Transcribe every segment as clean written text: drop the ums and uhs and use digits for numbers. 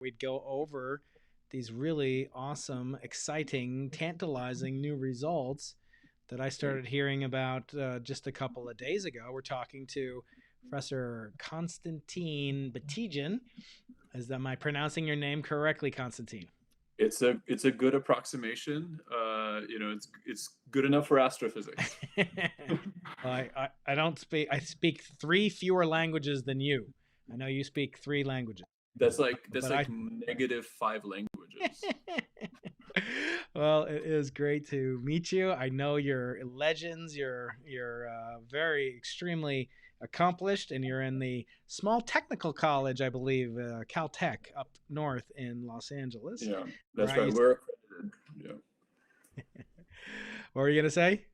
we'd go over these really awesome, exciting, tantalizing new results that I started hearing about just a couple of days ago. We're talking to Professor Konstantin Batygin. Am I pronouncing your name correctly, Konstantin? It's a good approximation. It's good enough for astrophysics. Well, I don't speak. I speak three fewer languages than you. I know you speak three languages, That's but like I. -5 languages. Well, it is great to meet you. I know you're legends. You're very extrememely accomplished, and you're in the small technical college, I believe, Caltech up north in Los Angeles, Yeah, where that's I right. used. We're accredited. Yeah. What were you gonna say?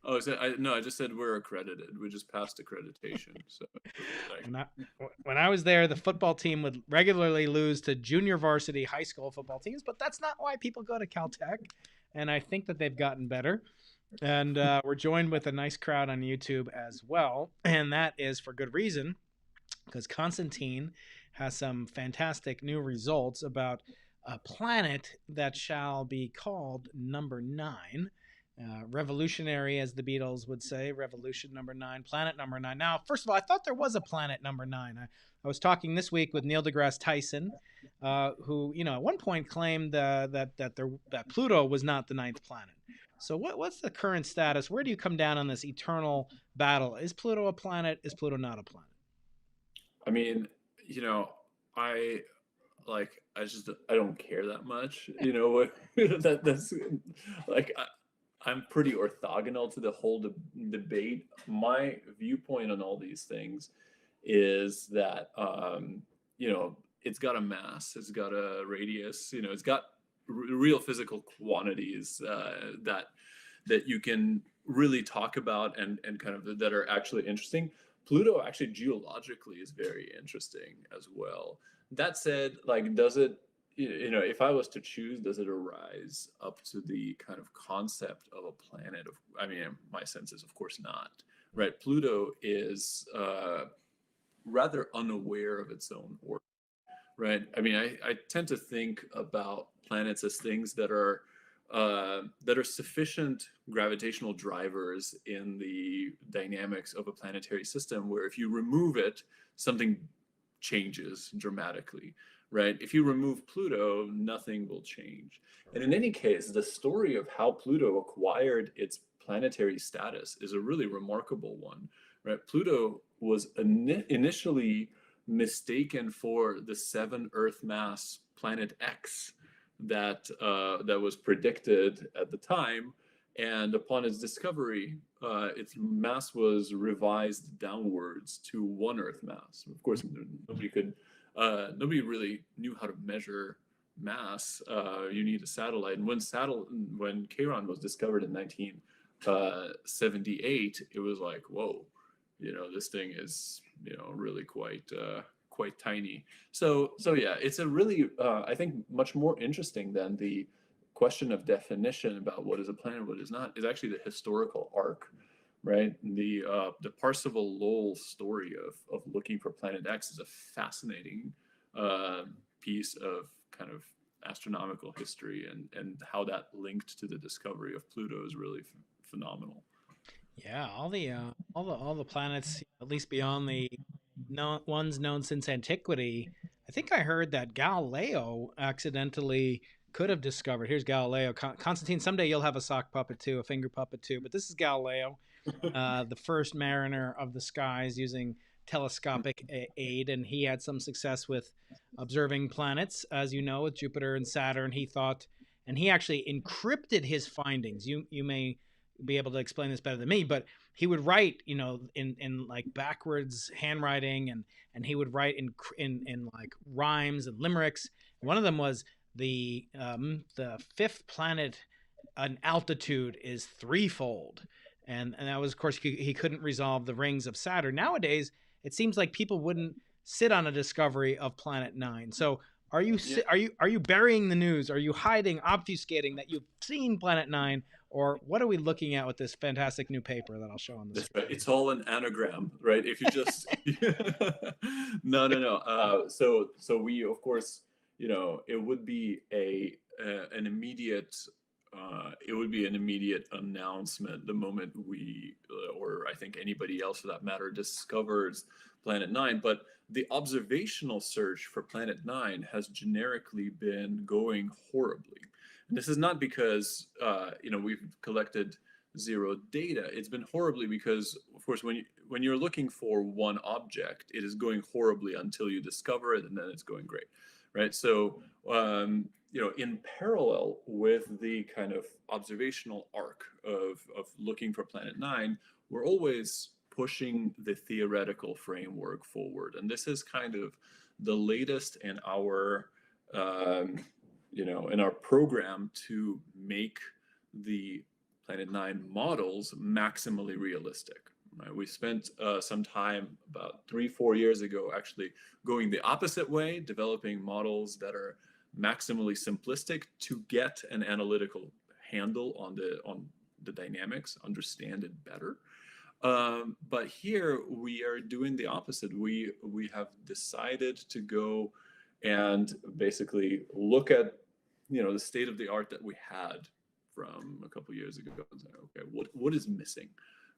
Oh, no, I just said we're accredited. We just passed accreditation. So like, When I when I was there, the football team would regularly lose to junior varsity high school football teams, but that's not why people go to Caltech. And I think that they've gotten better. And we're joined with a nice crowd on YouTube as well, and that is for good reason, because Constantine has some fantastic new results about a planet that shall be called number nine. Revolutionary, as the Beatles would say, revolution number nine, planet number nine. Now, first of all, I thought there was a planet number nine. I was talking this week with Neil deGrasse Tyson, who, at one point claimed that Pluto was not the ninth planet. So, what's the current status? Where do you come down on this eternal battle? Is Pluto a planet? Is Pluto not a planet? I mean, you know, I I don't care that much. You know what? That's like I'm pretty orthogonal to the whole debate. My viewpoint on all these things is that it's got a mass, it's got a radius, it's got real physical quantities that you can really talk about and kind of that are actually interesting. Pluto actually geologically is very interesting as well. That said, like, does it, if I was to choose, does it arise up to the kind of concept of a planet? I mean, my sense is, of course, not. Right? Pluto is rather unaware of its own orbit. Right? I mean, I tend to think about planets as things that are sufficient gravitational drivers in the dynamics of a planetary system, where if you remove it, something changes dramatically, right? If you remove Pluto, nothing will change. And in any case, the story of how Pluto acquired its planetary status is a really remarkable one, right? Pluto was initially mistaken for the 7 Earth mass planet X that was predicted at the time, and upon its discovery, its mass was revised downwards to 1 Earth mass. Of course, nobody really knew how to measure mass. You need a satellite, and when Chiron was discovered in 1978, it was like, whoa, this thing is really quite tiny. So yeah, it's a really I think much more interesting than the question of definition about what is a planet, what is not, is actually the historical arc, right? The Parzival Lowell story of looking for Planet X is a fascinating piece of kind of astronomical history, and how that linked to the discovery of Pluto is really phenomenal. Yeah, all the planets, at least beyond the ones known since antiquity. I think I heard that Galileo accidentally could have discovered. Here's Galileo. Constantine, someday you'll have a sock puppet too, a finger puppet too. But this is Galileo, the first mariner of the skies using telescopic aid, and he had some success with observing planets, as you know, with Jupiter and Saturn. He thought, and he actually encrypted his findings. You may be able to explain this better than me, but he would write, in like backwards handwriting, and he would write in like rhymes and limericks. One of them was the fifth planet an altitude is threefold, and that was, of course, he couldn't resolve the rings of Saturn. Nowadays, it seems like people wouldn't sit on a discovery of Planet Nine. So Yeah. are you burying the news? Are you hiding, obfuscating that you've seen Planet Nine, or what are we looking at with this fantastic new paper that I'll show on the That's screen? right. It's all an anagram, right? If you just no. So we, of course, it would be an immediate it would be an immediate announcement the moment we, or I think anybody else for that matter, discovers Planet 9. But the observational search for Planet 9 has generically been going horribly. And this is not because, we've collected zero data. It's been horribly because, of course, when you're looking for one object, it is going horribly until you discover it, and then it's going great, right? So, in parallel with the kind of observational arc of looking for Planet 9, we're always pushing the theoretical framework forward. And this is kind of the latest in our, in our program to make the Planet 9 models maximally realistic. Right? We spent some time about 3-4 years ago actually going the opposite way, developing models that are maximally simplistic to get an analytical handle on the dynamics, understand it better. But here we are doing the opposite. We have decided to go and basically look at the state of the art that we had from a couple years ago and say, okay, what is missing,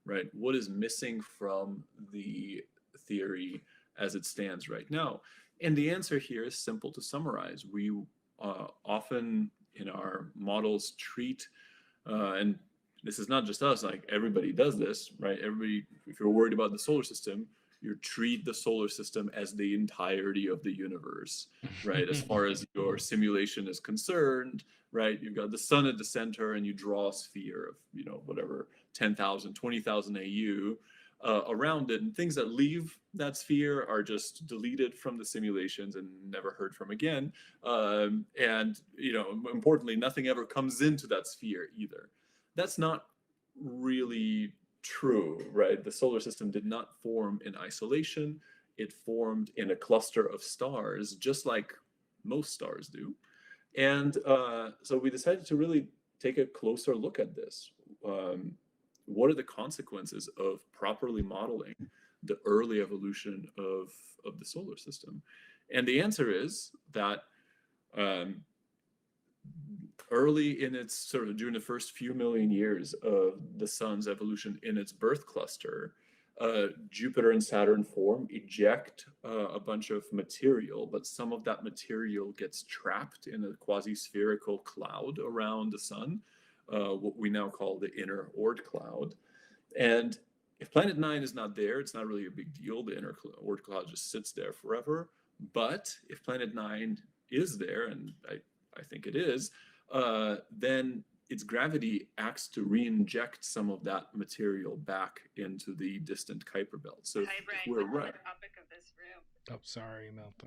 right? What is missing from the theory as it stands right now? And the answer here is simple to summarize. We often in our models treat, and this is not just us, like everybody does this, right? Everybody, if you're worried about the solar system, you treat the solar system as the entirety of the universe, right? As far as your simulation is concerned, right? You've got the sun at the center and you draw a sphere of, whatever, 10,000, 20,000 AU around it. And things that leave that sphere are just deleted from the simulations and never heard from again. And, importantly, nothing ever comes into that sphere either. That's not really true, right? The solar system did not form in isolation. It formed in a cluster of stars, just like most stars do. And so we decided to really take a closer look at this. What are the consequences of properly modeling the early evolution of the solar system? And the answer is that early in its sort of during the first few million years of the sun's evolution in its birth cluster, Jupiter and Saturn form, eject a bunch of material, but some of that material gets trapped in a quasi-spherical cloud around the sun, what we now call the inner Oort cloud. And if Planet 9 is not there, it's not really a big deal. The inner Oort cloud just sits there forever. But if Planet 9 is there, and I think it is, then its gravity acts to re-inject some of that material back into the distant Kuiper belt. So Hi, Brian. we're What's right. the topic of this room? Oh, sorry about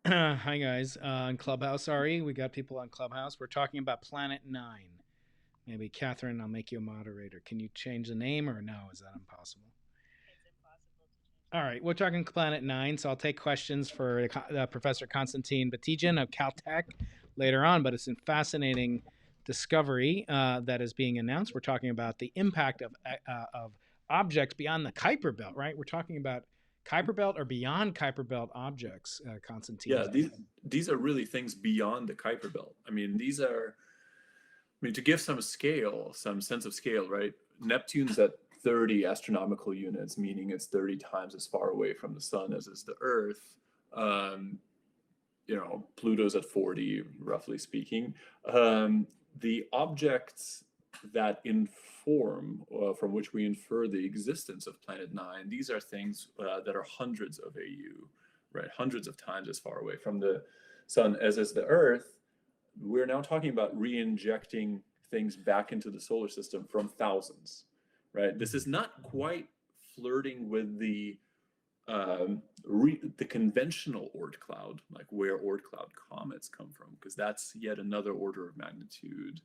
that. Hi, guys. On Clubhouse, sorry. We got people on Clubhouse. We're talking about Planet 9. Maybe, Catherine, I'll make you a moderator. Can you change the name or no? Is that impossible? It's impossible to change. All right. We're talking Planet 9, so I'll take questions for Professor Konstantin Batygin of Caltech later on, but it's a fascinating discovery that is being announced. We're talking about the impact of objects beyond the Kuiper belt, right? We're talking about Kuiper belt or beyond Kuiper belt objects, Konstantin. Yeah, these are really things beyond the Kuiper belt. To give some scale, some sense of scale, right? Neptune's at 30 astronomical units, meaning it's 30 times as far away from the sun as is the Earth. Pluto's at 40, roughly speaking. The objects that inform, from which we infer the existence of Planet 9, these are things that are hundreds of AU, right? Hundreds of times as far away from the sun as is the Earth. We're now talking about re-injecting things back into the solar system from thousands, right? This is not quite flirting with the conventional Oort cloud, like where Oort cloud comets come from, because that's yet another order of magnitude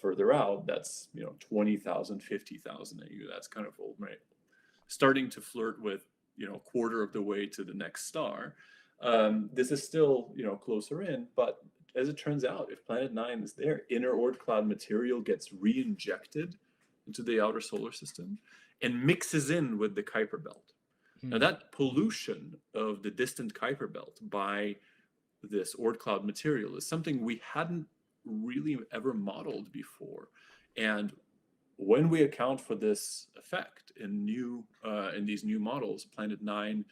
further out. That's 20,000, 50,000 AU. That's kind of old, right? Starting to flirt with a quarter of the way to the next star. This is still closer in, but as it turns out, if Planet 9 is there, inner Oort cloud material gets re-injected into the outer solar system and mixes in with the Kuiper belt. Now, that pollution of the distant Kuiper belt by this Oort cloud material is something we hadn't really ever modeled before. And when we account for this effect in these new models, Planet 9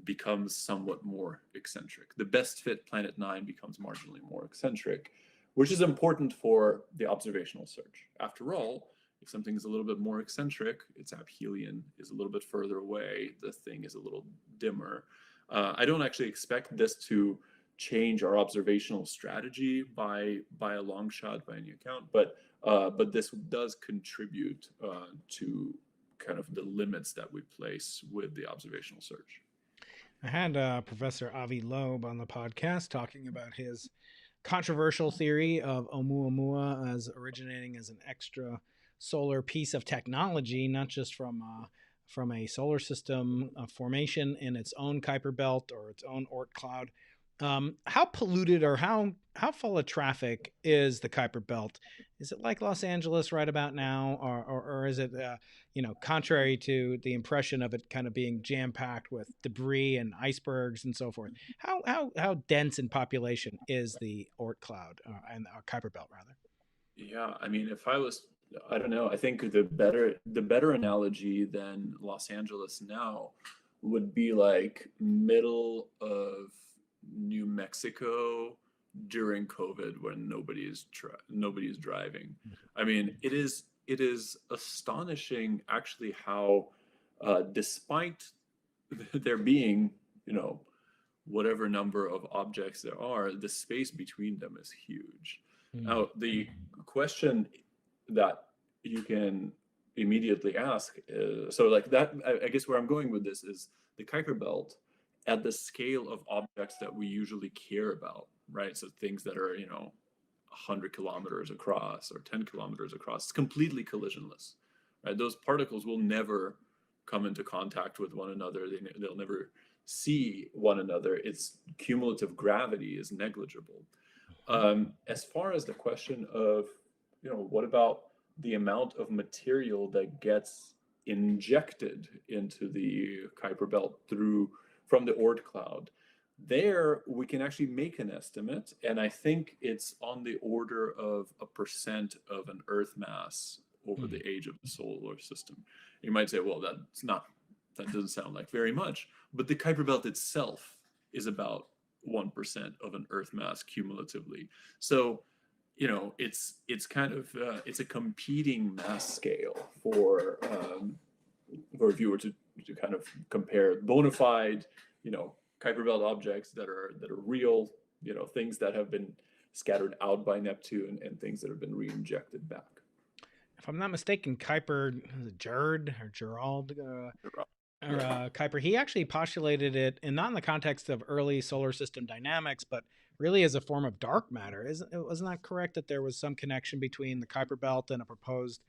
becomes somewhat more eccentric. The best fit Planet 9 becomes marginally more eccentric, which is important for the observational search. After all, if something is a little bit more eccentric, its aphelion is a little bit further away, the thing is a little dimmer. I don't actually expect this to change our observational strategy by a long shot, by any account, but this does contribute to kind of the limits that we place with the observational search. I had Professor Avi Loeb on the podcast talking about his controversial theory of Oumuamua as originating as an extra solar piece of technology, not just from a solar system formation in its own Kuiper belt or its own Oort cloud. How polluted or how full of traffic is the Kuiper belt? Is it like Los Angeles right about now, or is it contrary to the impression of it kind of being jam packed with debris and icebergs and so forth? How dense in population is the Oort cloud and Kuiper belt rather? Yeah, I mean, I don't know. I think the better analogy than Los Angeles now would be like middle of New Mexico during COVID when nobody is driving. I mean, it is astonishing actually how despite there being, whatever number of objects there are, the space between them is huge. Now, the question that you can immediately ask is, so like that, I guess where I'm going with this is the Kuiper belt at the scale of objects that we usually care about, right? So things that are, 100 kilometers across or 10 kilometers across, it's completely collisionless, right? Those particles will never come into contact with one another. They'll never see one another. Its cumulative gravity is negligible. As far as the question of, what about the amount of material that gets injected into the Kuiper belt from the Oort cloud, there we can actually make an estimate, and I think it's on the order of 1% of an Earth mass over the age of the solar system. You might say, well, that doesn't sound like very much, but the Kuiper belt itself is about 1% of an Earth mass cumulatively. So, it's kind of it's a competing mass scale for if you were to kind of compare bona fide, Kuiper belt objects that are real, things that have been scattered out by Neptune and things that have been re-injected back. If I'm not mistaken, Kuiper, Gerard, Kuiper, he actually postulated it, and not in the context of early solar system dynamics, but really as a form of dark matter. Wasn't that correct, that there was some connection between the Kuiper belt and a proposed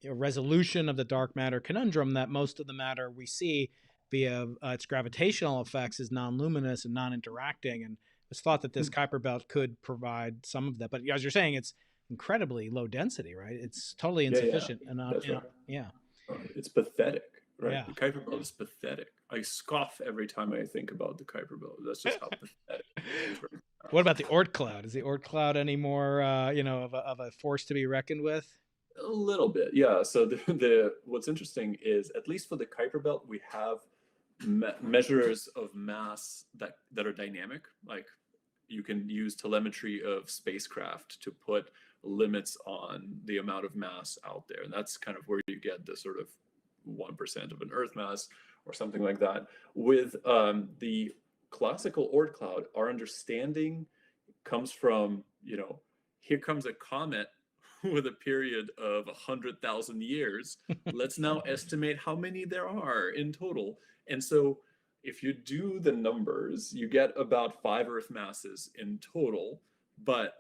resolution of the dark matter conundrum, that most of the matter we see via its gravitational effects is non-luminous and non-interacting, and it's thought that this Kuiper belt could provide some of that. But as you're saying, it's incredibly low density, right? It's totally insufficient. Yeah. It's pathetic, right? Yeah. The Kuiper belt is pathetic. I scoff every time I think about the Kuiper belt. That's just how pathetic it is right now. What about the Oort cloud? Is the Oort cloud any more, of a force to be reckoned with? A little bit, yeah. So what's interesting is, at least for the Kuiper belt, we have measures of mass that are dynamic. Like, you can use telemetry of spacecraft to put limits on the amount of mass out there, and that's kind of where you get the sort of 1% of an Earth mass or something like that. With the classical Oort cloud, our understanding comes from, here comes a comet with a period of 100,000 years. Let's now estimate how many there are in total. And so if you do the numbers, you get about 5 Earth masses in total. But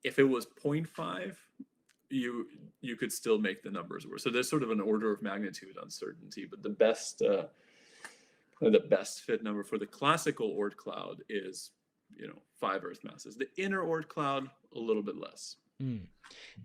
if it was 0.5, you could still make the numbers work. So there's sort of an order of magnitude uncertainty. But the best fit number for the classical Oort cloud is, 5 Earth masses. The inner Oort cloud, a little bit less.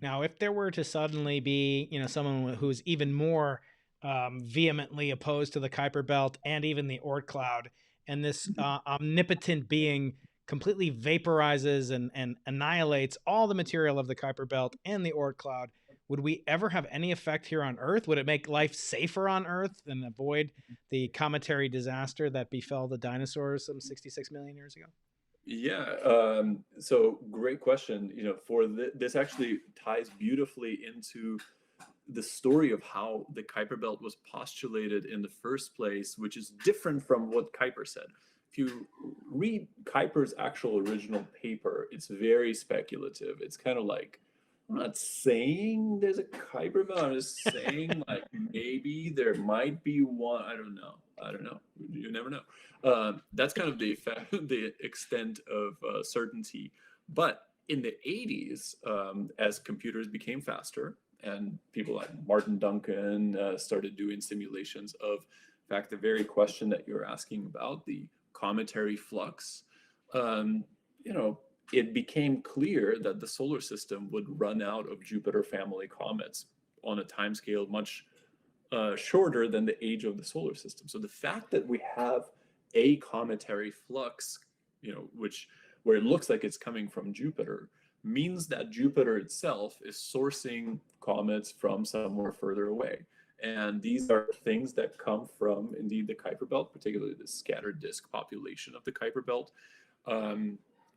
Now, if there were to suddenly be, someone who's even more vehemently opposed to the Kuiper belt and even the Oort cloud, and this omnipotent being completely vaporizes and annihilates all the material of the Kuiper belt and the Oort cloud, would we ever have any effect here on Earth? Would it make life safer on Earth and avoid the cometary disaster that befell the dinosaurs some 66 million years ago? Yeah, so great question. This actually ties beautifully into the story of how the Kuiper belt was postulated in the first place, which is different from what Kuiper said. If you read Kuiper's actual original paper, it's very speculative. It's kind of like, I'm not saying there's a Kuiper belt. I'm just saying like maybe there might be one. I don't know. You never know. That's kind of the effect, the extent of certainty. But in the 80s, as computers became faster, and people like Martin Duncan started doing simulations of, in fact, the very question that you're asking about, the cometary flux, it became clear that the solar system would run out of Jupiter family comets on a timescale much shorter than the age of the solar system. So the fact that we have a cometary flux, where it looks like it's coming from Jupiter, means that Jupiter itself is sourcing comets from somewhere further away. And these are things that come from, indeed, the Kuiper belt, particularly the scattered disk population of the Kuiper belt,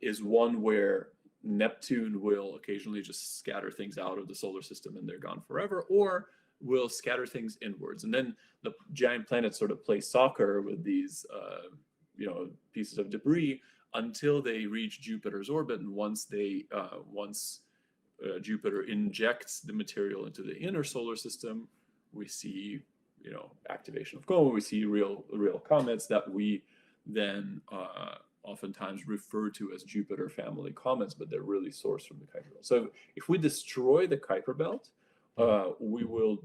is one where Neptune will occasionally just scatter things out of the solar system and they're gone forever, or will scatter things inwards. And then the giant planets sort of play soccer with these pieces of debris until they reach Jupiter's orbit. And once Jupiter injects the material into the inner solar system, we see activation of Comet. We see real comets that we then oftentimes refer to as Jupiter family comets, but they're really sourced from the Kuiper belt. So if we destroy the Kuiper belt, we will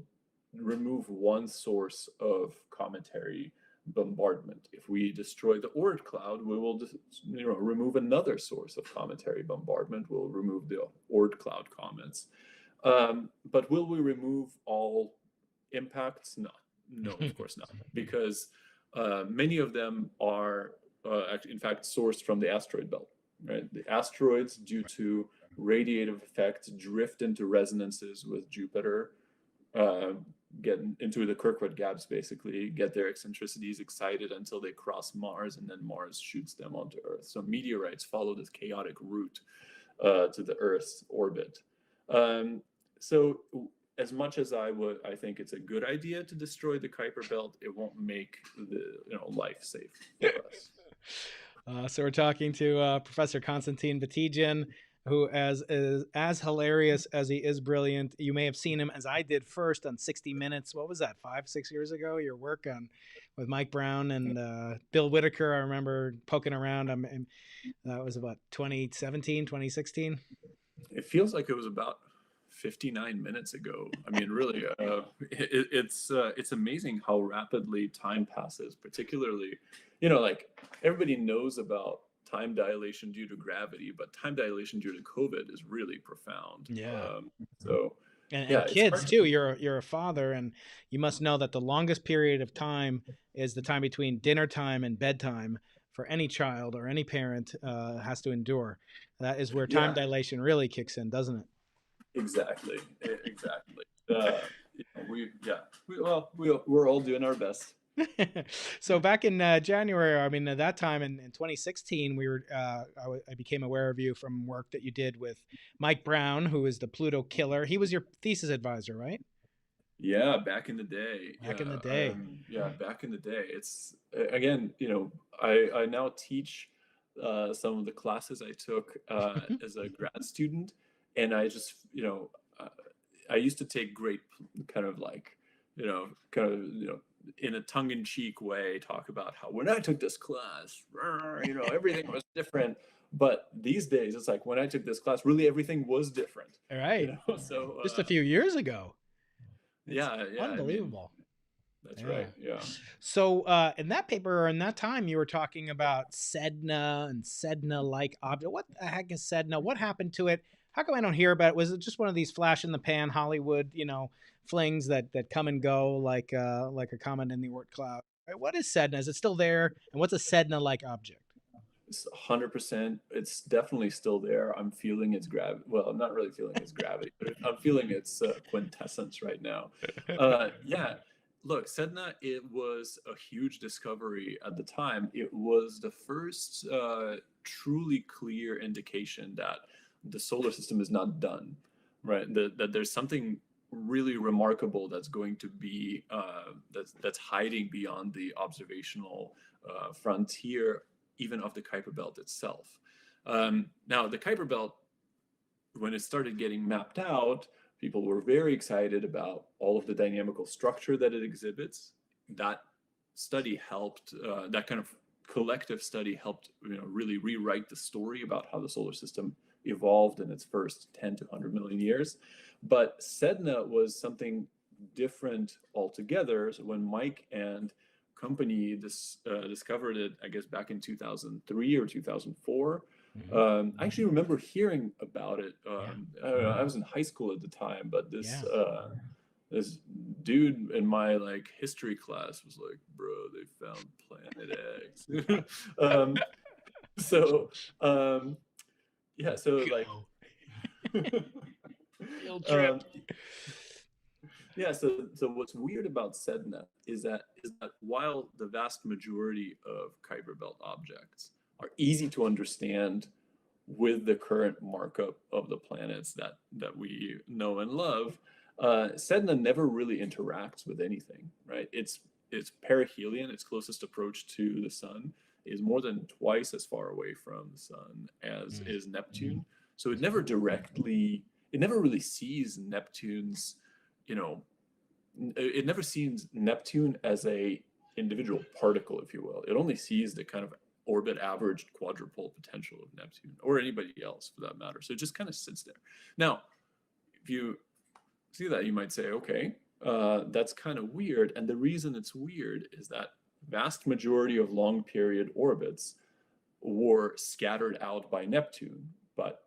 remove one source of cometary bombardment. If we destroy the Oort cloud, we will remove another source of cometary bombardment. We'll remove the Oort cloud comets. But will we remove all impacts? No, of course not, because many of them are in fact sourced from the asteroid belt. Right? The asteroids, due to radiative effects, drift into resonances with Jupiter, get into the Kirkwood gaps, basically, get their eccentricities excited until they cross Mars, and then Mars shoots them onto Earth. So meteorites follow this chaotic route to the Earth's orbit. So as much as I think it's a good idea to destroy the Kuiper belt, it won't make the life safe for us. So we're talking to Professor Konstantin Batygin, who is as hilarious as he is brilliant. You may have seen him, as I did first, on 60 Minutes. What was that, 5-6 years ago? Your work with Mike Brown and Bill Whitaker. I remember poking around. That was about 2017, 2016. It feels like it was about 59 minutes ago. I mean, really, it's amazing how rapidly time passes, particularly, like everybody knows about time dilation due to gravity, but time dilation due to COVID is really profound. Yeah. And kids too. You're a father, and you must know that the longest period of time is the time between dinner time and bedtime for any child or any parent has to endure. That is where time dilation really kicks in, doesn't it? Exactly. We're all doing our best. So back in January, I mean, at that time in 2016, I became aware of you from work that you did with Mike Brown, who is the Pluto killer. He was your thesis advisor, right? Yeah, back in the day. Back in the day. It's again, I now teach some of the classes I took as a grad student, and I just, I used to take great kind of in a tongue-in-cheek way, talk about how when I took this class, everything was different. But these days, it's like when I took this class, really everything was different. All right. So just a few years ago. It's unbelievable. That's right. Yeah. So in that paper, or in that time, you were talking about Sedna and Sedna-like object. What the heck is Sedna? What happened to it? How come I don't hear about it? Was it just one of these flash in the pan Hollywood, flings that come and go like a comet in the Oort cloud? Right? What is Sedna? Is it still there? And what's a Sedna-like object? It's 100%. It's definitely still there. I'm feeling its gravity. Well, I'm not really feeling its gravity, but I'm feeling its quintessence right now. Yeah, look, Sedna, it was a huge discovery at the time. It was the first truly clear indication that the solar system is not done, right? That there's something really remarkable that's going to be that's hiding beyond the observational frontier, even of the Kuiper belt itself. Now, the Kuiper belt, when it started getting mapped out, people were very excited about all of the dynamical structure that it exhibits. That study helped, that kind of collective study helped, really rewrite the story about how the solar system evolved in its first 10 to 100 million years. But Sedna was something different altogether. So when Mike and company discovered it, I guess back in 2003 or 2004. I actually remember hearing about it. I don't know, I was in high school at the time, but this dude in my like history class was like, "Bro, they found Planet X." So yeah, so like, Field trip. yeah, so what's weird about Sedna is that while the vast majority of Kuiper belt objects are easy to understand with the current markup of the planets that we know and love, Sedna never really interacts with anything, right? It's perihelion. Its closest approach to the sun is more than twice as far away from the sun as is Neptune. So it never really sees Neptune's, it never sees Neptune as a individual particle, if you will. It only sees the kind of orbit averaged quadrupole potential of Neptune, or anybody else for that matter. So it just kind of sits there. Now, if you see that, you might say, okay, that's kind of weird. And the reason it's weird is that vast majority of long period orbits were scattered out by Neptune. But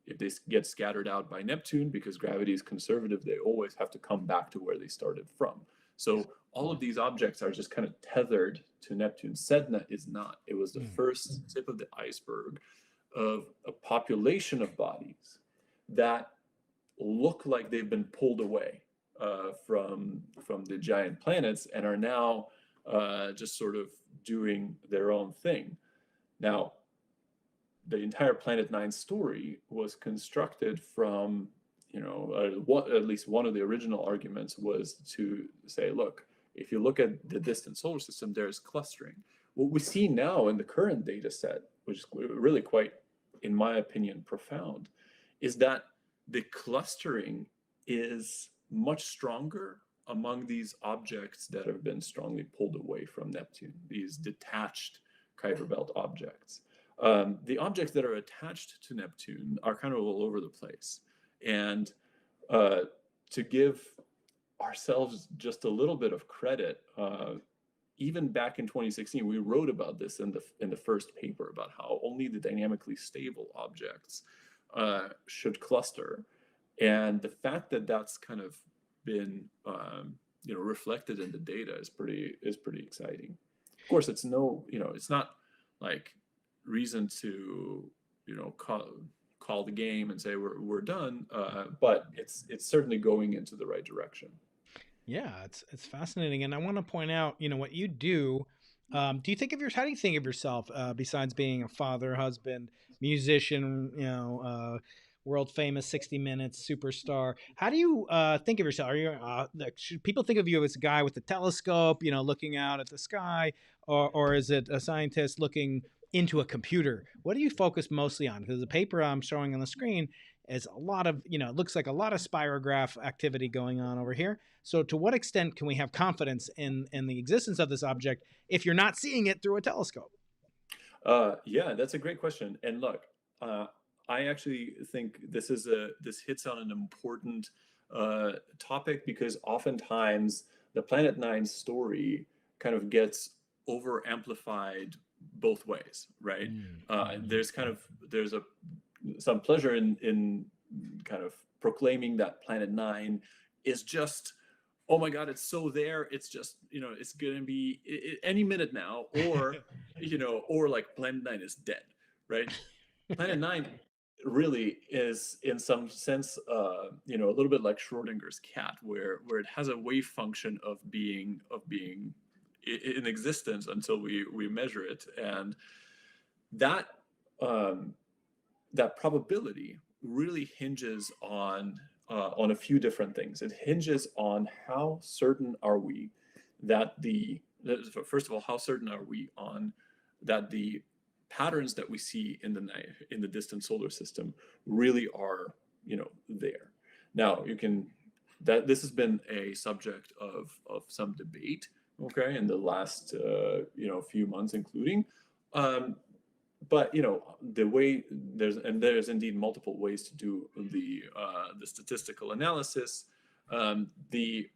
if they get scattered out by Neptune, because gravity is conservative, they always have to come back to where they started from. So all of these objects are just kind of tethered to Neptune. Sedna is not. It was the first tip of the iceberg of a population of bodies that look like they've been pulled away from the giant planets and are now just sort of doing their own thing. Now, the entire Planet Nine story was constructed from, at least one of the original arguments was to say, look, if you look at the distant solar system, there's clustering. What we see now in the current data set, which is really quite, in my opinion, profound, is that the clustering is much stronger among these objects that have been strongly pulled away from Neptune, these detached Kuiper belt objects. The objects that are attached to Neptune are kind of all over the place. And to give ourselves just a little bit of credit, even back in 2016, we wrote about this in the first paper about how only the dynamically stable objects should cluster. And the fact that that's kind of been reflected in the data is pretty exciting. Of course, it's not like reason to call the game and say we're done, but it's certainly going into the right direction. Yeah, it's fascinating, and I want to point out, what you do. How do you think of yourself besides being a father, husband, musician, world famous 60 Minutes superstar? How do you think of yourself? Are you should people think of you as a guy with a telescope, looking out at the sky, or is it a scientist looking into a computer? What do you focus mostly on? Because the paper I'm showing on the screen is a lot of, it looks like a lot of spirograph activity going on over here. So to what extent can we have confidence in the existence of this object if you're not seeing it through a telescope? Yeah, that's a great question. And look, I actually think this hits on an important topic, because oftentimes the Planet Nine story kind of gets over amplified both ways, right? There's some pleasure in kind of proclaiming that Planet Nine is just oh my God, it's so there. It's just, it's going to be any minute now, or, or like Planet Nine is dead, right? Planet Nine really is, in some sense, a little bit like Schrodinger's cat, where it has a wave function of being in existence until we measure it, and that that probability really hinges on a few different things. It hinges on how certain are we that first of all, how certain are we on that the patterns that we see in the night in the distant solar system really are there. Now this has been a subject of some debate, okay, in the last few months, including. But the way there's indeed multiple ways to do the statistical analysis. The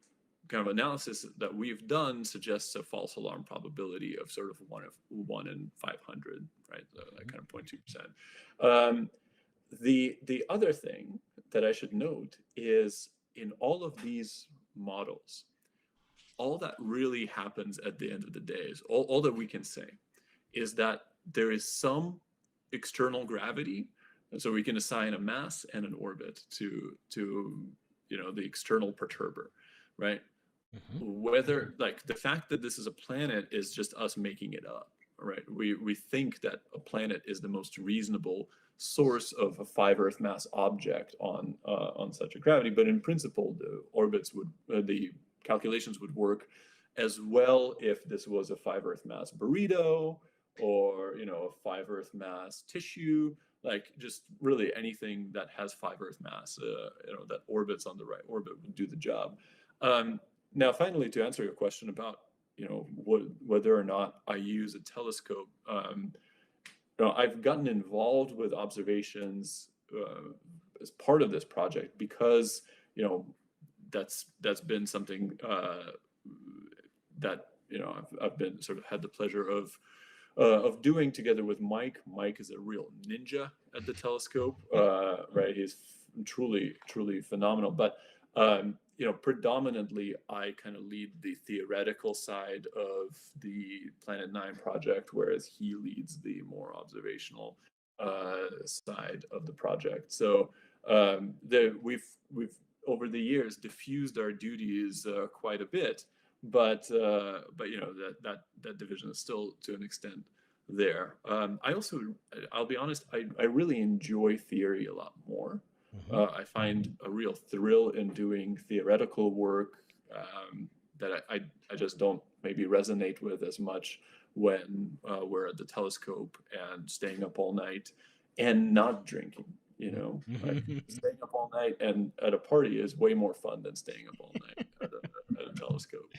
kind of analysis that we've done suggests a false alarm probability of sort of one in 500, right? That kind of 0.2%. The other thing that I should note is, in all of these models, all that really happens at the end of the day is all that we can say is that there is some external gravity, and so we can assign a mass and an orbit to the external perturber, right? Whether, like, the fact that this is a planet is just us making it up, right? We think that a planet is the most reasonable source of a 5 Earth mass object on such a gravity, but in principle, the calculations would work as well if this was a 5 Earth mass burrito, or a 5 Earth mass tissue, like just really anything that has 5 Earth mass, that orbits on the right orbit would do the job. Now, finally, to answer your question about whether or not I use a telescope, I've gotten involved with observations as part of this project because that's been something that I've been sort of had the pleasure of doing together with Mike. Mike is a real ninja at the telescope, right? He's truly phenomenal. But predominantly, I kind of lead the theoretical side of the Planet Nine project, whereas he leads the more observational side of the project. So we've over the years diffused our duties quite a bit. But that division is still to an extent there. I'll be honest, I really enjoy theory a lot more. I find a real thrill in doing theoretical work that I just don't maybe resonate with as much when we're at the telescope and staying up all night and not drinking. Like staying up all night and at a party is way more fun than staying up all night at a telescope.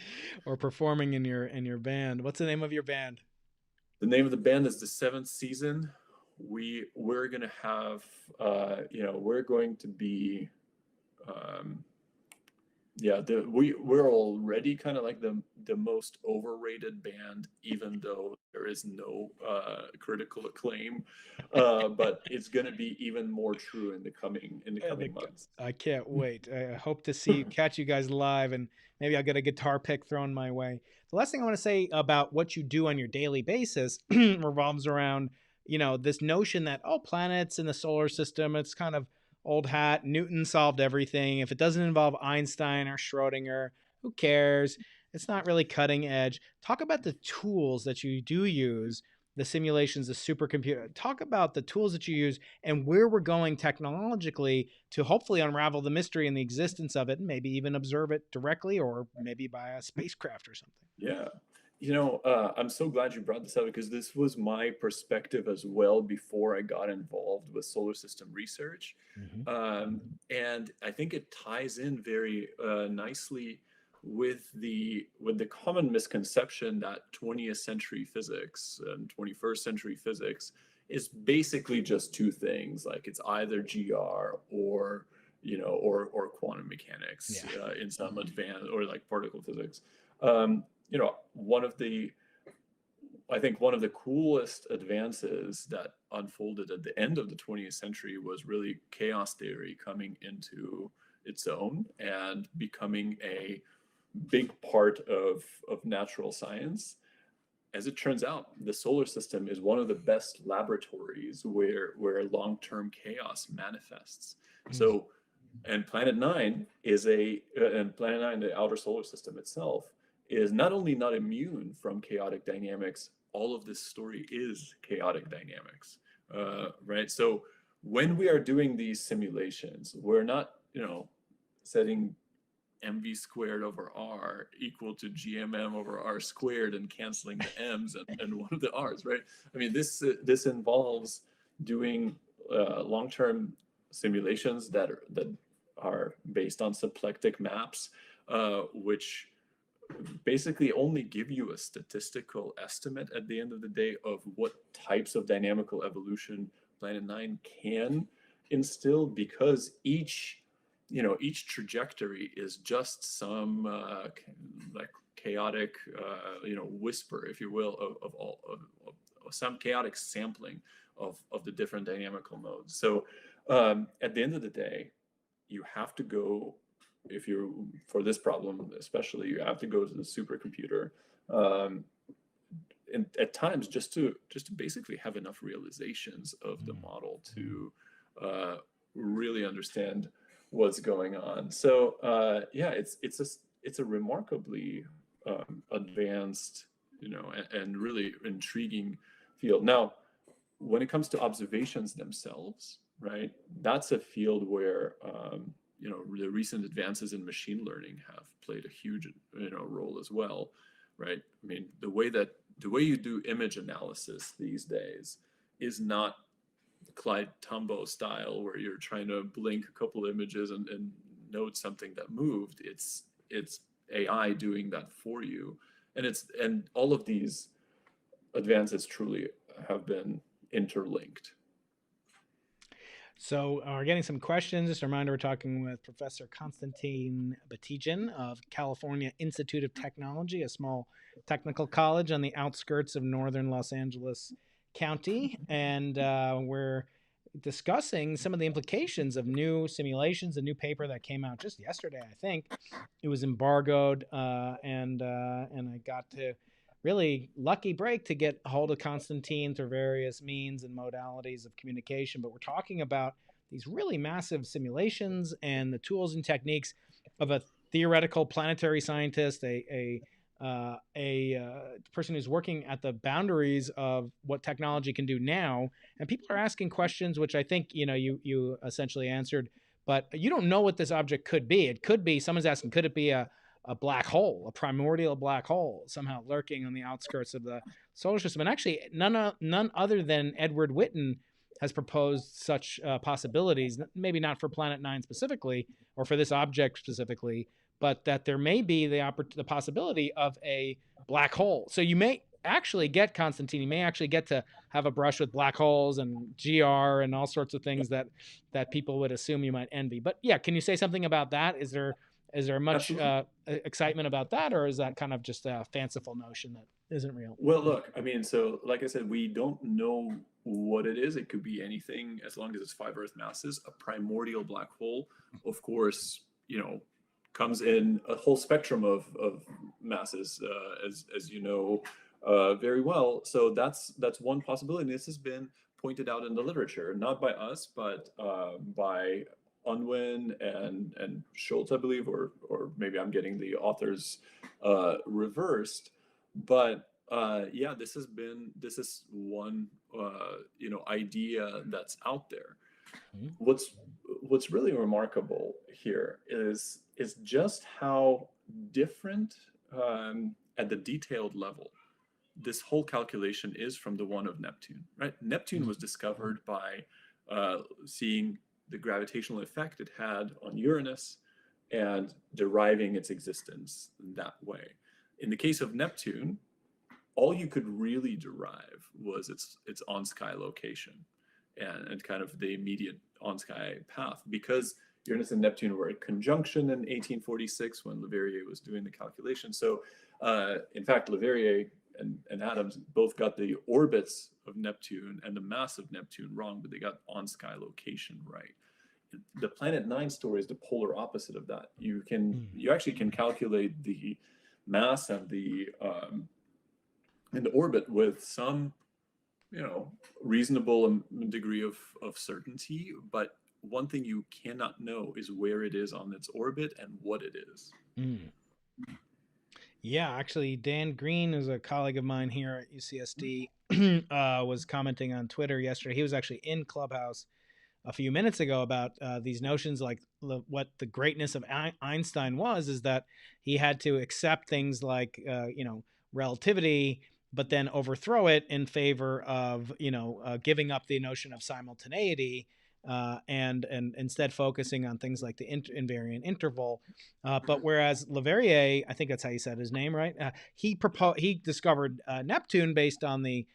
Or performing in your band. What's the name of your band? The name of the band is The Seventh Season. We're gonna have we're going to be we're already kind of like the most overrated band, even though there is no critical acclaim. But it's going to be even more true in the coming months. I can't wait. I hope to catch you guys live, and maybe I'll get a guitar pick thrown my way. The last thing I want to say about what you do on your daily basis revolves around this notion that planets in the solar system, it's kind of old hat. Newton solved everything. If it doesn't involve Einstein or Schrodinger, who cares? It's not really cutting edge. Talk about the tools that you do use, the simulations, the supercomputer. Talk about the tools that you use and where we're going technologically to hopefully unravel the mystery and the existence of it, and maybe even observe it directly or maybe by a spacecraft or something. Yeah. I'm so glad you brought this up, because this was my perspective as well before I got involved with solar system research. And I think it ties in very nicely with the common misconception that 20th century physics and 21st century physics is basically just two things, like it's either GR or quantum mechanics in some advanced, or like particle physics. I think one of the coolest advances that unfolded at the end of the 20th century was really chaos theory coming into its own and becoming a big part of natural science. As it turns out, the solar system is one of the best laboratories where long-term chaos manifests. So, and Planet 9 is and Planet 9, the outer solar system itself, is not only not immune from chaotic dynamics, all of this story is chaotic dynamics, right? So when we are doing these simulations, we're not, setting mv squared over r equal to gmm over r squared and canceling the m's and one of the r's, right? I mean, this involves doing long-term simulations that are based on symplectic maps, which basically only give you a statistical estimate at the end of the day of what types of dynamical evolution Planet 9 can instill, because each trajectory is just some like chaotic whisper, if you will, of some chaotic sampling of the different dynamical modes. So at the end of the day, you have to go, if you're, for this problem especially, you have to go to the supercomputer, and at times just to basically have enough realizations of the model to really understand what's going on. So yeah, it's a remarkably advanced, and really intriguing field. Now, when it comes to observations themselves, right, that's a field where the recent advances in machine learning have played a huge role as well, right? I mean, the way you do image analysis these days is not Clyde Tombaugh style, where you're trying to blink a couple images and note something that moved. It's AI doing that for you, and all of these advances truly have been interlinked. So we're getting some questions. Just a reminder, we're talking with Professor Konstantin Batygin of California Institute of Technology, a small technical college on the outskirts of northern Los Angeles County. And we're discussing some of the implications of new simulations, a new paper that came out just yesterday, I think. It was embargoed, and I got to really lucky break to get a hold of Konstantin through various means and modalities of communication. But we're talking about these really massive simulations and the tools and techniques of a theoretical planetary scientist, a person who's working at the boundaries of what technology can do now. And people are asking questions, which I think, you essentially answered, but you don't know what this object could be. It could be, someone's asking, could it be a black hole, a primordial black hole, somehow lurking on the outskirts of the solar system? And actually, none other than Edward Witten has proposed such possibilities, maybe not for Planet 9 specifically, or for this object specifically, but that there may be the possibility of a black hole. So you may actually get, Konstantin, you may actually get to have a brush with black holes and GR and all sorts of things that people would assume you might envy. But yeah, can you say something about that? Is there much excitement about that, or is that kind of just a fanciful notion that isn't real? Well, look, I mean, so like I said, we don't know what it is. It could be anything as long as it's 5 Earth masses. A primordial black hole, of course, comes in a whole spectrum of masses, as you know very well. So that's one possibility. This has been pointed out in the literature, not by us, but by Unwin and Schultz, I believe, or maybe I'm getting the authors reversed. But yeah, this is one idea that's out there. What's really remarkable here is just how different at the detailed level this whole calculation is from the one of Neptune, right? Neptune was discovered by seeing the gravitational effect it had on Uranus and deriving its existence that way. In the case of Neptune, all you could really derive was its on-sky location and kind of the immediate on-sky path, because Uranus and Neptune were in conjunction in 1846 when Leverrier was doing the calculation. So in fact, Leverrier and Adams both got the orbits of Neptune and the mass of Neptune wrong, but they got on-sky location right. the Planet 9 story is the polar opposite of that. You Hmm. actually can calculate the mass and the orbit with some, reasonable degree of certainty. But one thing you cannot know is where it is on its orbit and what it is. Mm. Yeah, actually, Dan Green is a colleague of mine here at UCSD. Was commenting on Twitter yesterday. He was actually in Clubhouse a few minutes ago about these notions, like what the greatness of Einstein was, is that he had to accept things like relativity, but then overthrow it in favor of giving up the notion of simultaneity, and instead focusing on things like the invariant interval. But whereas Leverrier, I think that's how you said his name, right? He discovered Neptune based on the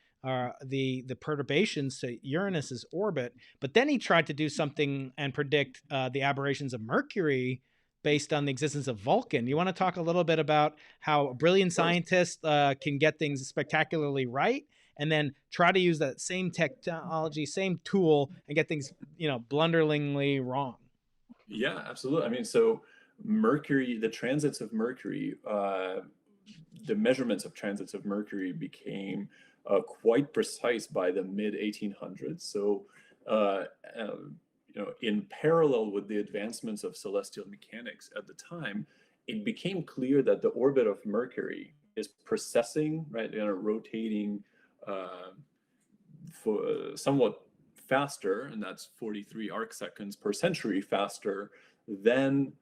perturbations to Uranus's orbit, but then he tried to do something and predict the aberrations of Mercury based on the existence of Vulcan. You want to talk a little bit about how a brilliant scientist can get things spectacularly right, and then try to use that same technology, same tool, and get things, blunderingly wrong? Yeah, absolutely. I mean, so Mercury, the transits of Mercury, the measurements of transits of Mercury became quite precise by the mid 1800s. So, in parallel with the advancements of celestial mechanics at the time, it became clear that the orbit of Mercury is precessing, right, rotating for somewhat faster, and that's 43 arc seconds per century faster than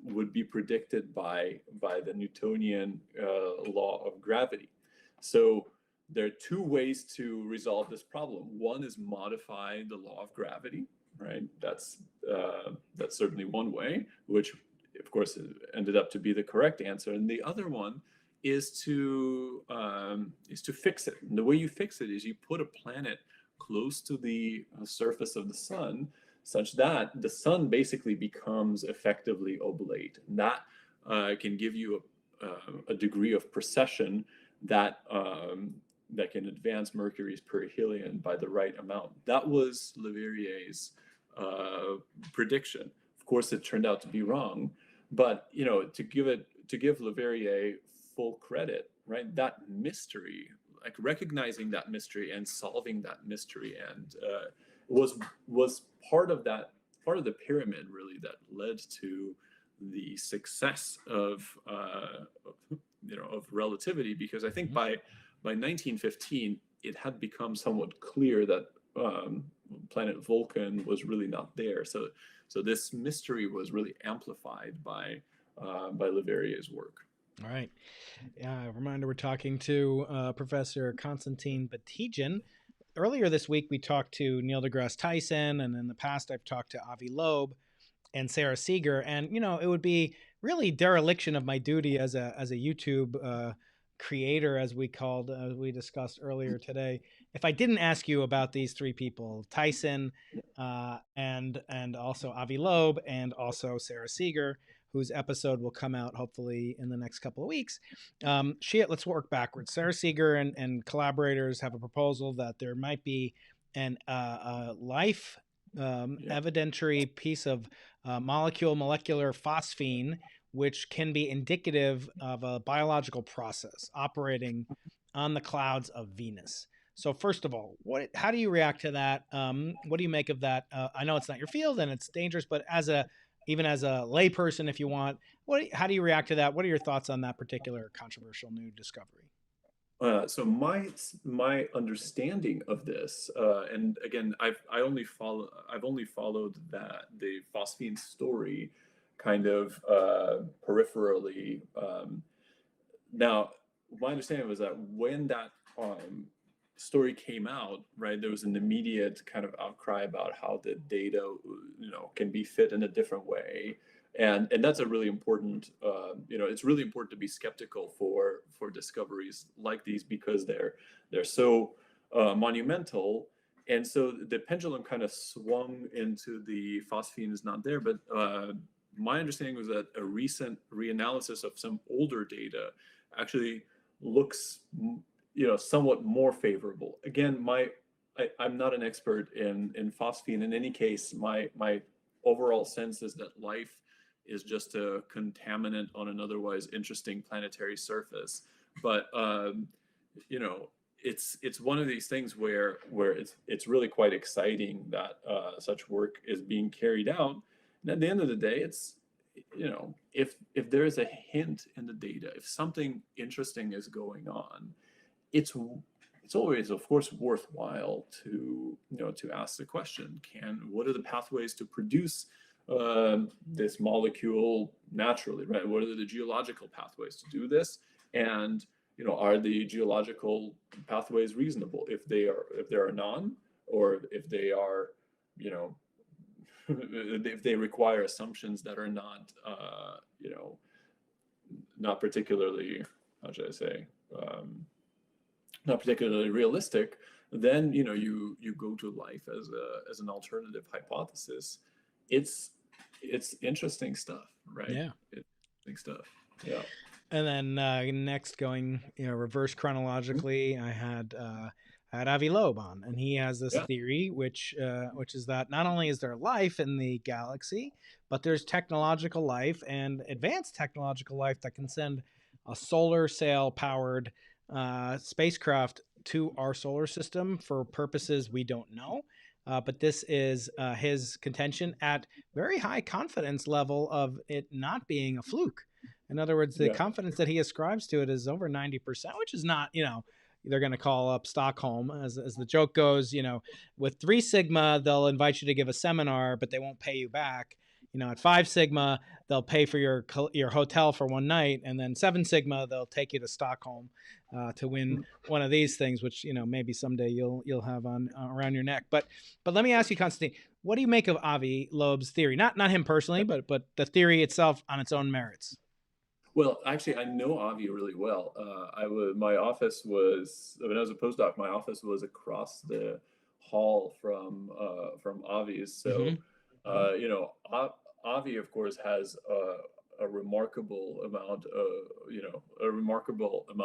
would be predicted by the Newtonian law of gravity. So there are two ways to resolve this problem. One is modify the law of gravity, right? That's certainly one way, which of course ended up to be the correct answer. And the other one is to fix it. And the way you fix it is you put a planet close to the surface of the sun, such that the sun basically becomes effectively oblate. And that can give you a degree of precession that can advance Mercury's perihelion by the right amount. That was Leverrier's prediction. Of course, it turned out to be wrong, but to give Leverrier full credit, right? That mystery, like recognizing that mystery and solving that mystery, and was part of the pyramid really that led to the success of relativity. Because I think by 1915 it had become somewhat clear that planet Vulcan was really not there. So this mystery was really amplified by Leverrier's work. All right. Reminder, we're talking to Professor Konstantin Batygin. Earlier this week, we talked to Neil deGrasse Tyson, and in the past, I've talked to Avi Loeb and Sarah Seeger. And, it would be really dereliction of my duty as a YouTube creator, as we discussed earlier today, if I didn't ask you about these three people, Tyson, and also Avi Loeb, and also Sarah Seeger, whose episode will come out hopefully in the next couple of weeks. Let's work backwards. Sarah Seeger and collaborators have a proposal that there might be a life evidentiary piece of molecular phosphine, which can be indicative of a biological process operating on the clouds of Venus. So first of all, how do you react to that? What do you make of that? I know it's not your field and it's dangerous, but even as a layperson, if you want, how do you react to that? What are your thoughts on that particular controversial new discovery? So my understanding of this, and again, I've only followed the phosphine story kind of peripherally. Now, my understanding was that when that story came out, right, there was an immediate kind of outcry about how the data, can be fit in a different way, and that's a really important. It's really important to be skeptical for discoveries like these, because they're so monumental. And so the pendulum kind of swung into the phosphine is not there, but my understanding was that a recent reanalysis of some older data actually looks somewhat more favorable. Again, my I'm not an expert in phosphine. And in any case, my overall sense is that life is just a contaminant on an otherwise interesting planetary surface. But you know, it's one of these things where it's really quite exciting that such work is being carried out. And at the end of the day, it's, you know, if there is a hint in the data, if something interesting is going on, it's always, of course, worthwhile to, you know, to ask the question: what are the pathways to produce this molecule naturally, right? What are the geological pathways to do this? And, you know, are the geological pathways reasonable? If there are none, or if they are, you know, if they require assumptions that are not, you know, not particularly, how should I say, not particularly realistic, then, you know, you go to life as an alternative hypothesis. It's interesting stuff, right? Yeah. Interesting stuff. Yeah. And then next, going, you know, reverse chronologically, I had Avi Loeb on, and he has this theory, which is that not only is there life in the galaxy, but there's technological life and advanced technological life that can send a solar sail powered spacecraft to our solar system for purposes we don't know. But this is his contention at very high confidence level of it not being a fluke. In other words, the confidence that he ascribes to it is over 90%, which is not, you know, they're going to call up Stockholm, as the joke goes, you know, with 3 sigma, they'll invite you to give a seminar, but they won't pay you back. You know, at 5 sigma, they'll pay for your hotel for one night. And then 7 sigma, they'll take you to Stockholm to win one of these things, which, you know, maybe someday you'll have on around your neck. But let me ask you, Konstantin, what do you make of Avi Loeb's theory? Not him personally, but the theory itself on its own merits. Well, actually, I know Avi really well. My office was, when I was a postdoc, my office was across the hall from Avi's. So, you know, Avi, of course, has a remarkable amount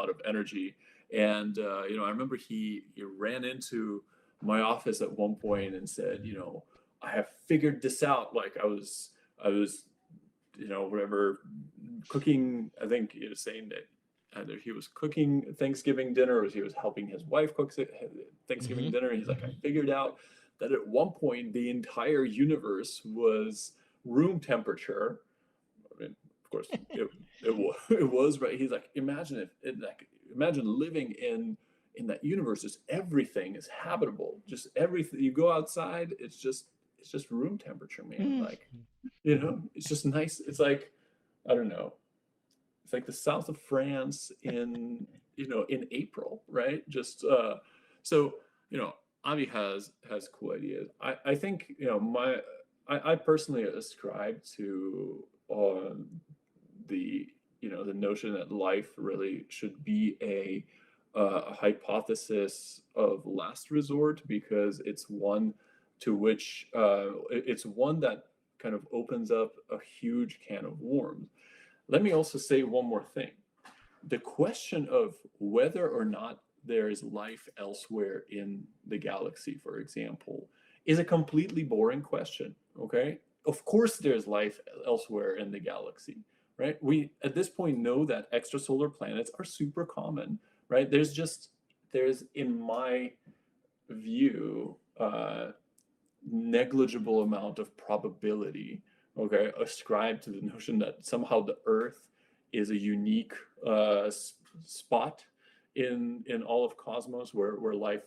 of energy. And you know, I remember he ran into my office at one point and said, you know, I have figured this out. Like I was, you know, whatever, cooking. I think he was saying that either he was cooking Thanksgiving dinner or he was helping his wife cook Thanksgiving dinner. And he's like, I figured out that at one point the entire universe was room temperature. I mean, of course, it was, right. He's like, imagine living in that universe. Just everything is habitable. Just everything. You go outside, it's just room temperature, man. Like, you know, it's just nice. It's like, I don't know. It's like the south of France in, you know, in April, right? Just so, you know, Avi has cool ideas. I think, you know, I personally ascribe to the, you know, the notion that life really should be a hypothesis of last resort, because it's one to which it's one that kind of opens up a huge can of worms. Let me also say one more thing. The question of whether or not there is life elsewhere in the galaxy, for example, is a completely boring question, okay? Of course there's life elsewhere in the galaxy, right? We, at this point, know that extrasolar planets are super common, right? There's, in my view, negligible amount of probability, okay, ascribed to the notion that somehow the Earth is a unique spot in all of cosmos where life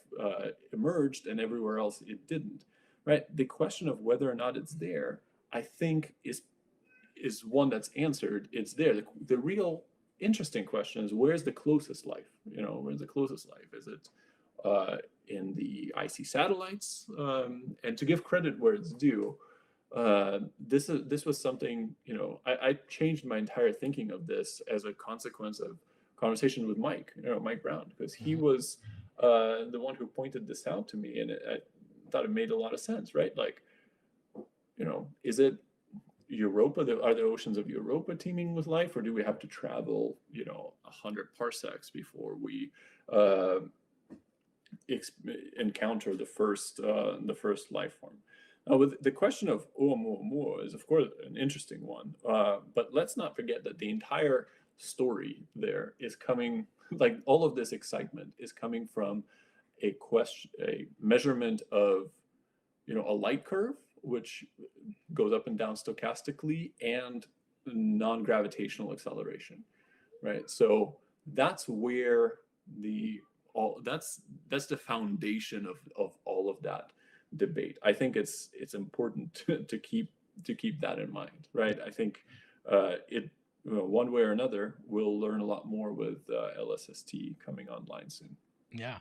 emerged and everywhere else it didn't, right? The question of whether or not it's there, I think, is one that's answered. It's there. The real interesting question is, where's the closest life? You know, where's the closest life? Is it in the icy satellites? And to give credit where it's due, this was something, you know, I changed my entire thinking of this as a consequence of conversation with Mike Brown, because he was the one who pointed this out to me, and I thought it made a lot of sense, right? Like, you know, is it Europa? Are the oceans of Europa teeming with life, or do we have to travel, you know, 100 parsecs before we encounter the first life form. With the question of Oumuamua is of course an interesting one, but let's not forget that the entire story there is coming, like all of this excitement is coming from a measurement of, a light curve which goes up and down stochastically, and non-gravitational acceleration, right? So that's where that's the foundation of all of that debate. I think it's important to keep that in mind, right? I think one way or another, we'll learn a lot more with LSST coming online soon. Yeah,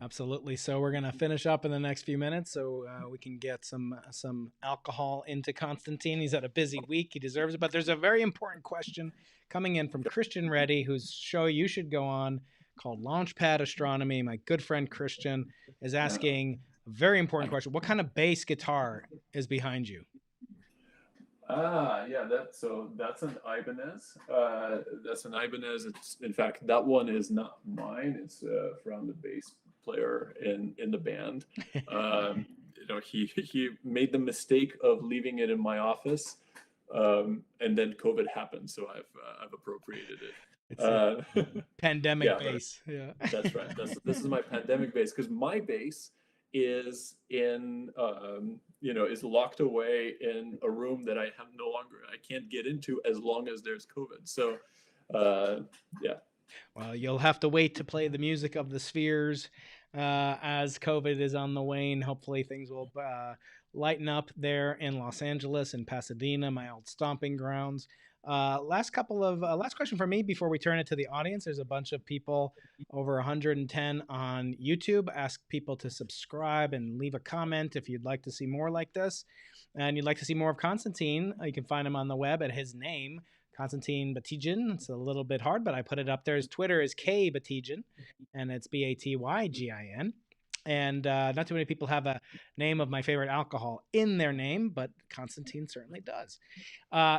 absolutely. So we're gonna finish up in the next few minutes, so we can get some alcohol into Konstantin. He's had a busy week; he deserves it. But there's a very important question coming in from Christian Reddy, whose show you should go on, called Launchpad Astronomy. My good friend Christian is asking a very important question: what kind of bass guitar is behind you? Yeah, that's an Ibanez. That's an Ibanez. In fact, that one is not mine. It's from the bass player in the band. He made the mistake of leaving it in my office, and then COVID happened, so I've appropriated it. It's pandemic bass. Yeah, that's right. This is my pandemic bass, because my bass is in is locked away in a room that I can't get into as long as there's COVID. So yeah. Well, you'll have to wait to play the music of the spheres as COVID is on the wane. Hopefully things will lighten up there in Los Angeles and Pasadena, my old stomping grounds. Last question for me before we turn it to the audience. There's a bunch of people, over 110 on YouTube. Ask people to subscribe and leave a comment if you'd like to see more like this, and you'd like to see more of Konstantin. You can find him on the web at his name, Konstantin Batygin. It's a little bit hard, but I put it up there. His Twitter is K Batygin, and it's Batygin. And not too many people have a name of my favorite alcohol in their name, but Konstantin certainly does.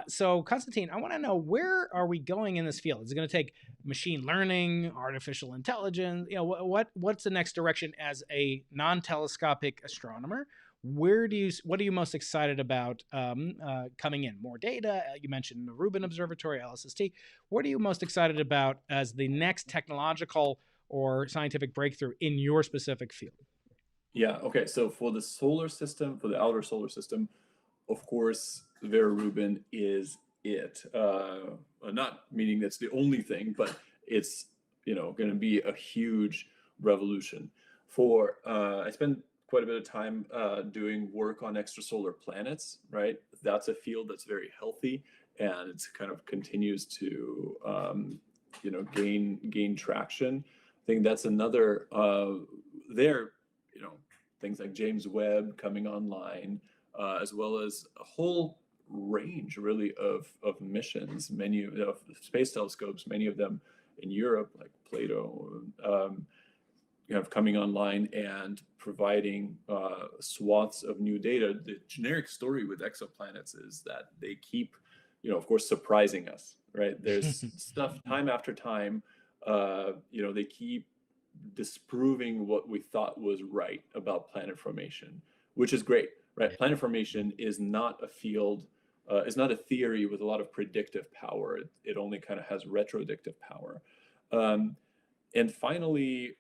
So, Konstantin, I want to know, where are we going in this field? Is it going to take machine learning, artificial intelligence? What's the next direction as a non-telescopic astronomer? What are you most excited about coming in? More data? You mentioned the Rubin Observatory, LSST. What are you most excited about as the next technological or scientific breakthrough in your specific field? Yeah, okay. So for the solar system, for the outer solar system, of course, Vera Rubin is it. Not meaning that's the only thing, but it's going to be a huge revolution. I spent quite a bit of time doing work on extrasolar planets, right? That's a field that's very healthy, and it's kind of continues to gain traction. I think that's another things like James Webb coming online, as well as a whole range really of missions, many of space telescopes, many of them in Europe, like Plato, coming online and providing swaths of new data. The generic story with exoplanets is that they keep, of course, surprising us, right? There's stuff time after time. They keep disproving what we thought was right about planet formation, which is great, right? Planet formation is not a field, is not a theory with a lot of predictive power. It only kind of has retrodictive power. And finally,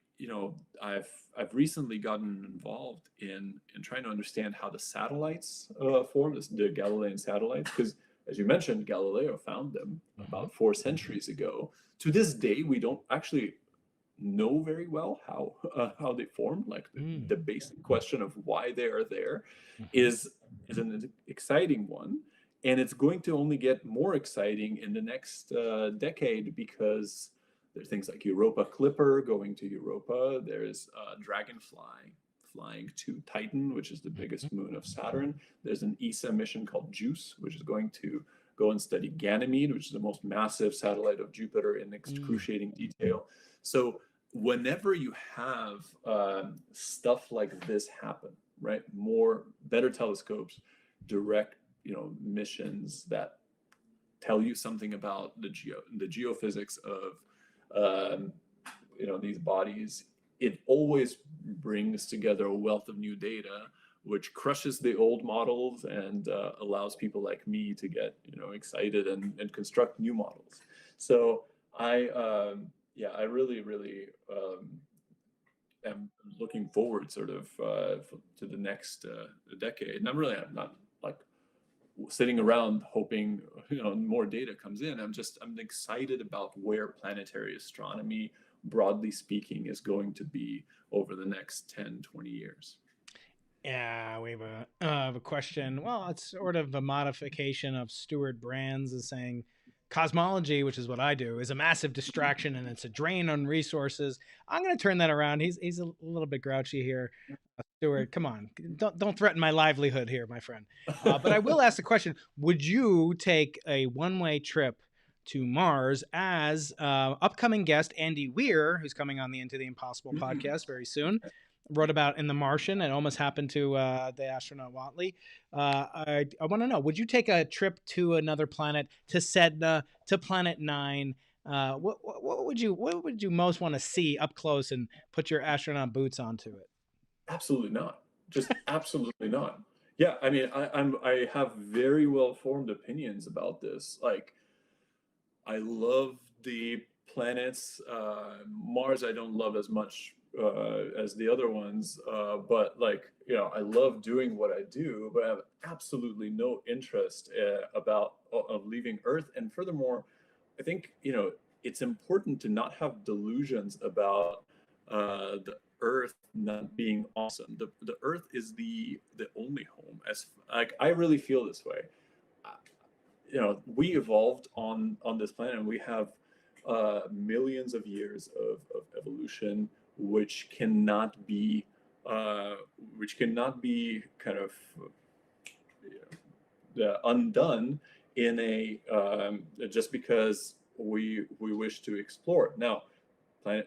I've recently gotten involved in trying to understand how the satellites form, the Galilean satellites, because as you mentioned, Galileo found them about 4 centuries ago. To this day, we don't actually know very well how they formed. Like the basic question of why they are there is an exciting one, and it's going to only get more exciting in the next decade, because there's things like Europa Clipper going to Europa. There's Dragonfly flying to Titan, which is the biggest moon of Saturn. There's an ESA mission called JUICE, which is going to go and study Ganymede, which is the most massive satellite of Jupiter in excruciating detail. So whenever you have stuff like this happen, right? Better telescopes, direct, missions that tell you something about the geophysics of, these bodies it always brings together a wealth of new data, which crushes the old models and allows people like me to get excited and construct new models. So I really am looking forward sort of to the next decade. And I'm not like sitting around hoping more data comes in. I'm excited about where planetary astronomy, broadly speaking, is going to be over the next 10, 20 years. Yeah, we have a question. Well, it's sort of a modification of Stuart Brand's is saying cosmology, which is what I do, is a massive distraction and it's a drain on resources. I'm going to turn that around. He's a little bit grouchy here. Stuart, come on, don't threaten my livelihood here, my friend. But I will ask the question: would you take a one-way trip to Mars as upcoming guest Andy Weir, who's coming on the Into the Impossible podcast very soon, wrote about in The Martian? It almost happened to the astronaut Watley. I want to know: would you take a trip to another planet, to Sedna, to Planet 9? What would you most want to see up close and put your astronaut boots onto it? Absolutely not. Just absolutely not. Yeah, I mean, I have very well formed opinions about this. Like, I love the planets. Mars, I don't love as much as the other ones, but like, I love doing what I do, but I have absolutely no interest of leaving Earth. And furthermore, I think it's important to not have delusions about the Earth not being awesome. The Earth is the only home. As like, I really feel this way. We evolved on this planet, and we have millions of years of evolution, which cannot be kind of undone in a just because we wish to explore it. Now,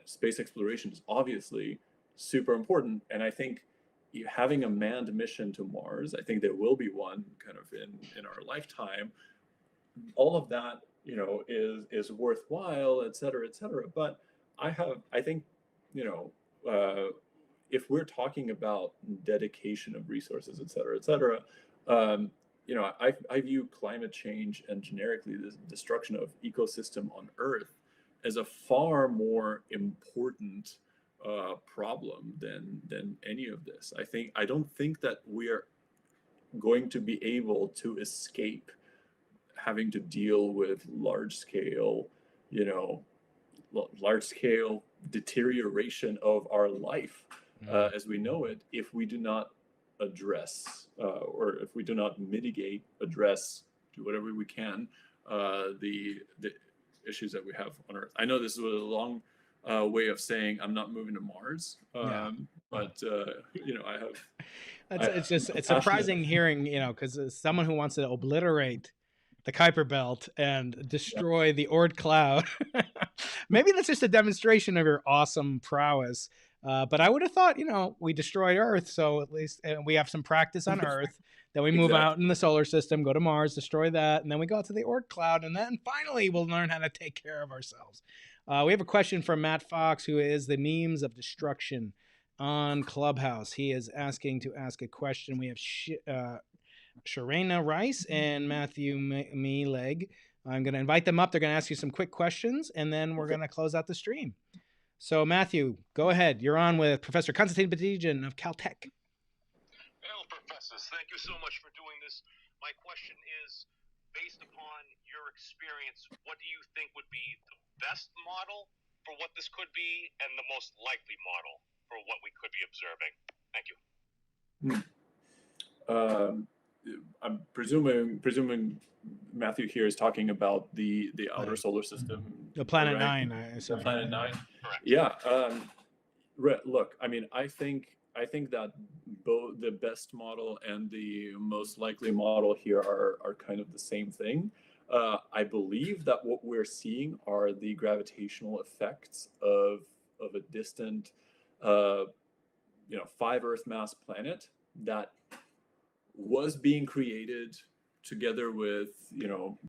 space exploration is obviously super important, and I think having a manned mission to Mars, I think there will be one kind of in our lifetime. All of that, is worthwhile, et cetera, et cetera. But I think, if we're talking about dedication of resources, et cetera, et cetera, I view climate change and generically the destruction of ecosystem on Earth as a far more important problem than any of this. I don't think that we are going to be able to escape having to deal with large scale deterioration of our life as we know it, if we do not address or if we do not mitigate, address, do whatever we can, the issues that we have on Earth. I know this is a long way of saying I'm not moving to Mars, but I have. It's surprising hearing, because as someone who wants to obliterate the Kuiper belt and destroy the Oort cloud, maybe that's just a demonstration of your awesome prowess. But I would have thought, we destroyed Earth, so at least we have some practice on Earth. Then we move out in the solar system, go to Mars, destroy that, and then we go out to the Oort cloud, and then finally we'll learn how to take care of ourselves. We have a question from Matt Fox, who is the memes of destruction on Clubhouse. He is asking to ask a question. We have Sharena Rice and Matthew Meeleg. I'm going to invite them up. They're going to ask you some quick questions, and then we're going to close out the stream. So, Matthew, go ahead. You're on with Professor Konstantin Batygin of Caltech. Hello, professors. Thank you so much for doing this. My question is, based upon your experience, what do you think would be the best model for what this could be and the most likely model for what we could be observing? Thank you. I'm presuming Matthew here is talking about the outer solar system, the Planet 9. The Planet 9. Correct. Yeah. Look, I mean, I think that both the best model and the most likely model here are kind of the same thing. I believe that what we're seeing are the gravitational effects of a distant, 5 Earth mass planet that was being created together with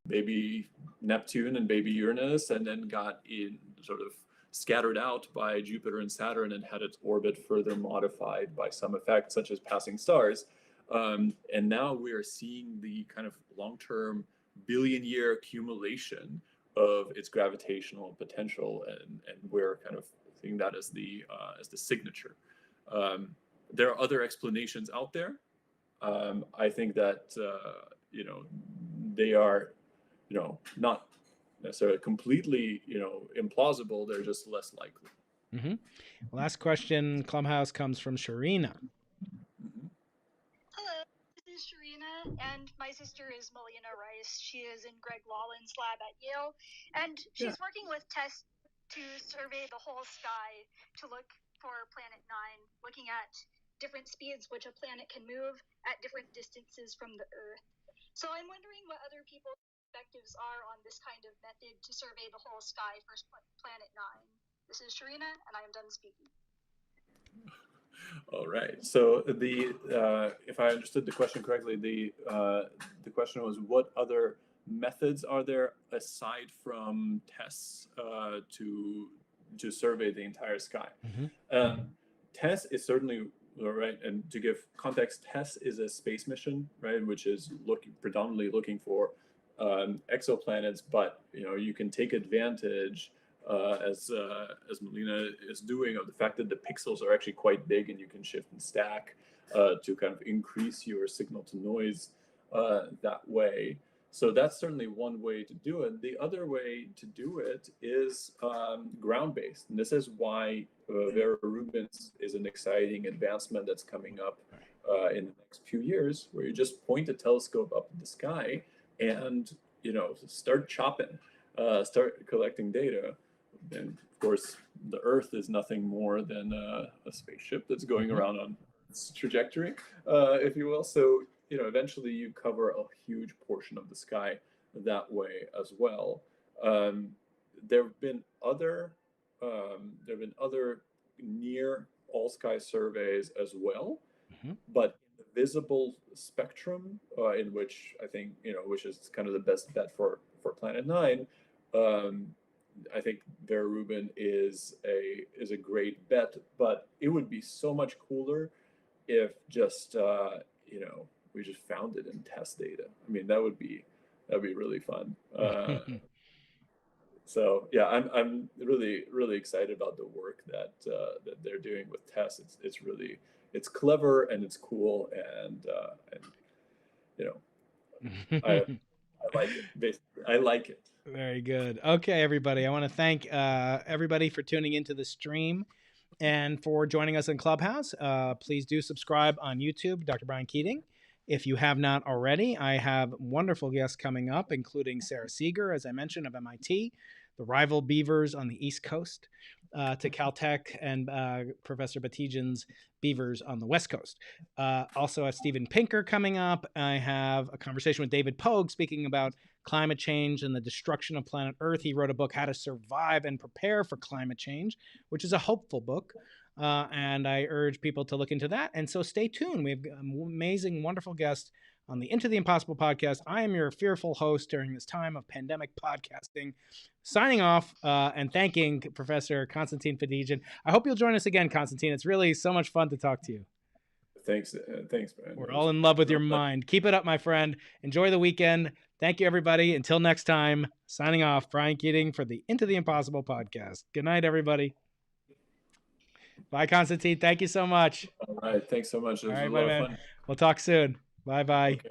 baby Neptune and baby Uranus, and then got in sort of scattered out by Jupiter and Saturn and had its orbit further modified by some effect, such as passing stars. And now we are seeing the kind of long-term billion-year accumulation of its gravitational potential, and we're kind of seeing that as the signature. There are other explanations out there. I think that they are not necessarily completely implausible. They're just less likely. Mm-hmm. Last question, Clubhouse, comes from Sharina. Hello, this is Sharina, and my sister is Melina Rice. She is in Greg Wallen's lab at Yale, and she's working with tests to survey the whole sky to look for Planet 9, looking at different speeds which a planet can move at different distances from the Earth. So I'm wondering what other people's perspectives are on this kind of method to survey the whole sky for Planet 9. This is Sharina, and I am done speaking. All right. So if I understood the question correctly, the question was, what other methods are there aside from tests to survey the entire sky? Mm-hmm. TESS is certainly right, and to give context, TESS is a space mission, right, which is predominantly looking for exoplanets, but you can take advantage, as Melina is doing, of the fact that the pixels are actually quite big, and you can shift and stack to kind of increase your signal to noise that way. So that's certainly one way to do it. The other way to do it is ground-based, and this is why Vera Rubin's is an exciting advancement that's coming up in the next few years, where you just point a telescope up in the sky and start chopping, start collecting data. And of course, the Earth is nothing more than a spaceship that's going around on its trajectory, if you will. So eventually you cover a huge portion of the sky that way as well. There have been other near all sky surveys as well, but in the visible spectrum, in which I think which is kind of the best bet for Planet 9. I think Vera Rubin is a great bet, but it would be so much cooler if just we just found it in test data. I mean, that'd be really fun. So yeah, I'm really excited about the work that they're doing with TESS. It's clever and it's cool, and I like it. Basically, I like it. Very good. Okay, everybody. I want to thank everybody for tuning into the stream and for joining us in Clubhouse. Please do subscribe on YouTube, Dr. Brian Keating. If you have not already, I have wonderful guests coming up, including Sarah Seeger, as I mentioned, of MIT, the rival beavers on the East Coast, to Caltech, and Professor Batygin's beavers on the West Coast. Also, I have Steven Pinker coming up. I have a conversation with David Pogue speaking about climate change and the destruction of planet Earth. He wrote a book, How to Survive and Prepare for Climate Change, which is a hopeful book. And I urge people to look into that. And so stay tuned. We have amazing, wonderful guests on the Into the Impossible podcast. I am your fearful host during this time of pandemic podcasting, signing off and thanking Professor Konstantin Batygin. I hope you'll join us again, Konstantin. It's really so much fun to talk to you. Thanks, Brian. We're all in love with your mind. Keep it up, my friend. Enjoy the weekend. Thank you, everybody. Until next time, signing off, Brian Keating for the Into the Impossible podcast. Good night, everybody. Bye, Konstantin. Thank you so much. All right. Thanks so much. It was a lot of fun. We'll talk soon. Bye-bye. Okay.